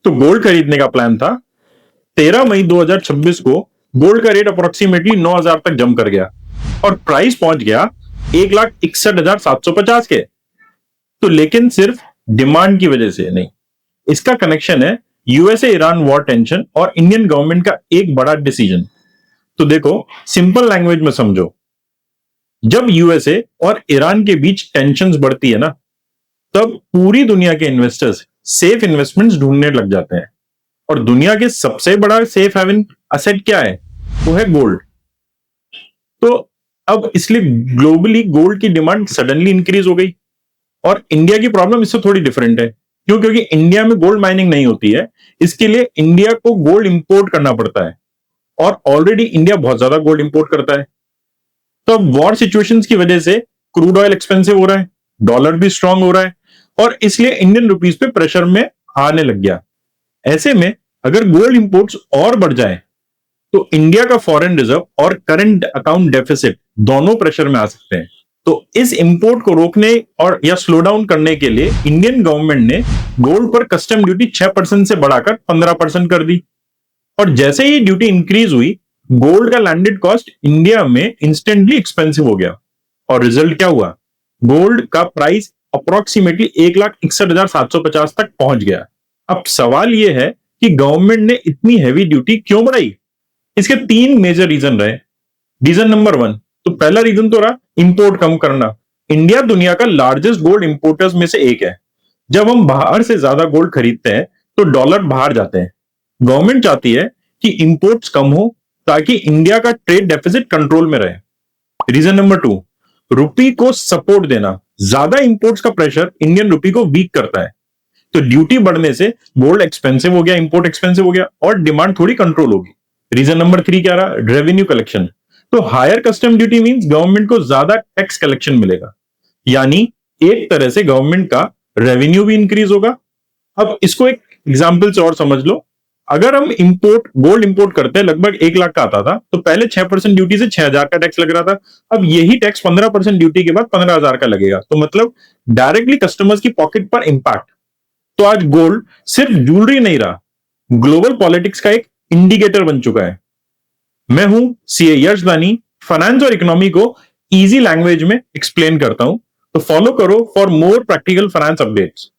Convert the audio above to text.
तो गोल्ड खरीदने का प्लान था। 13 मई 2026 को गोल्ड का रेट अप्रोक्सीमेटली 9,000 तक जंप कर गया और प्राइस पहुंच गया 1,61,750 के। तो लेकिन सिर्फ डिमांड की वजह से नहीं, इसका कनेक्शन है यूएसए ईरान वॉर टेंशन और इंडियन गवर्नमेंट का एक बड़ा डिसीजन। तो देखो, सिंपल लैंग्वेज में समझो, जब यूएसए और ईरान के बीच टेंशंस बढ़ती है ना, तब पूरी दुनिया के इन्वेस्टर्स सेफ इन्वेस्टमेंट्स ढूंढने लग जाते हैं। और दुनिया के सबसे बड़ा सेफ हेवन असेट क्या है? वो है गोल्ड। तो अब इसलिए ग्लोबली गोल्ड की डिमांड सडनली इंक्रीज हो गई। और इंडिया की प्रॉब्लम इससे थोड़ी डिफरेंट है। क्यों? क्योंकि इंडिया में गोल्ड माइनिंग नहीं होती है, इसके लिए इंडिया को गोल्ड इंपोर्ट करना पड़ता है और ऑलरेडी इंडिया बहुत ज्यादा गोल्ड इंपोर्ट करता है। तो अब वॉर सिचुएशंस की वजह से क्रूड ऑयल एक्सपेंसिव हो रहा है, डॉलर भी स्ट्रांग हो रहा है और इसलिए इंडियन रुपीस पे प्रेशर में आने लग गया। ऐसे में अगर गोल्ड इंपोर्ट्स और बढ़ जाए तो इंडिया का फॉरेन रिजर्व और करंट अकाउंट डेफिसिट दोनों प्रेशर में आ सकते हैं। तो इस इंपोर्ट को रोकने और या स्लो डाउन करने के लिए इंडियन गवर्नमेंट ने गोल्ड पर कस्टम ड्यूटी 6% से बढ़ाकर 15% कर दी। और जैसे ही ड्यूटी इंक्रीज हुई, गोल्ड का लैंडेड कॉस्ट इंडिया में इंस्टेंटली एक्सपेंसिव हो गया। और रिजल्ट क्या हुआ? गोल्ड का प्राइस अप्रोक्सीमेटली 1,61,750 तक पहुंच गया। अब सवाल यह है कि गवर्नमेंट ने इतनी हैवी ड्यूटी क्यों बढ़ाई? इसके 3 मेजर रीजन रहे। रीजन नंबर 1, तो पहला रीजन तो रहा इंपोर्ट कम करना। इंडिया दुनिया का लार्जेस्ट गोल्ड इंपोर्टर्स में से एक है। जब हम बाहर से ज्यादा गोल्ड खरीदते हैं तो डॉलर बाहर जाते हैं। गवर्नमेंट चाहती है कि इंपोर्ट्स कम हो ताकि इंडिया का ट्रेड डेफिसिट कंट्रोल में रहे। रीजन नंबर 2, रुपी को सपोर्ट देना। ज्यादा इंपोर्ट्स का प्रेशर इंडियन रुपी को वीक करता है। तो ड्यूटी बढ़ने से गोल्ड एक्सपेंसिव हो गया, इंपोर्ट एक्सपेंसिव हो गया और डिमांड थोड़ी कंट्रोल होगी। रीजन नंबर 3 क्या रहा? Revenue collection. तो higher custom duty means government को ज्यादा टैक्स कलेक्शन मिलेगा, यानी एक तरह से गवर्नमेंट का रेवेन्यू भी इंक्रीज होगा। अब इसको एक एग्जांपल से और समझ लो। अगर हम गोल्ड इंपोर्ट करते हैं, लगभग 1 लाख का आता था, तो पहले 6% ड्यूटी से 6,000 का टैक्स लग रहा था। अब यही टैक्स 15% ड्यूटी के बाद 15,000 का लगेगा। तो मतलब डायरेक्टली कस्टमर्स की पॉकेट पर इंपैक्ट। तो आज गोल्ड सिर्फ ज्वेलरी नहीं रहा, ग्लोबल पॉलिटिक्स का एक इंडिकेटर बन चुका है। मैं हूं सीए यश दानी, फाइनेंस और इकोनॉमी को इजी लैंग्वेज में एक्सप्लेन करता हूं। तो फॉलो करो for more practical finance updates.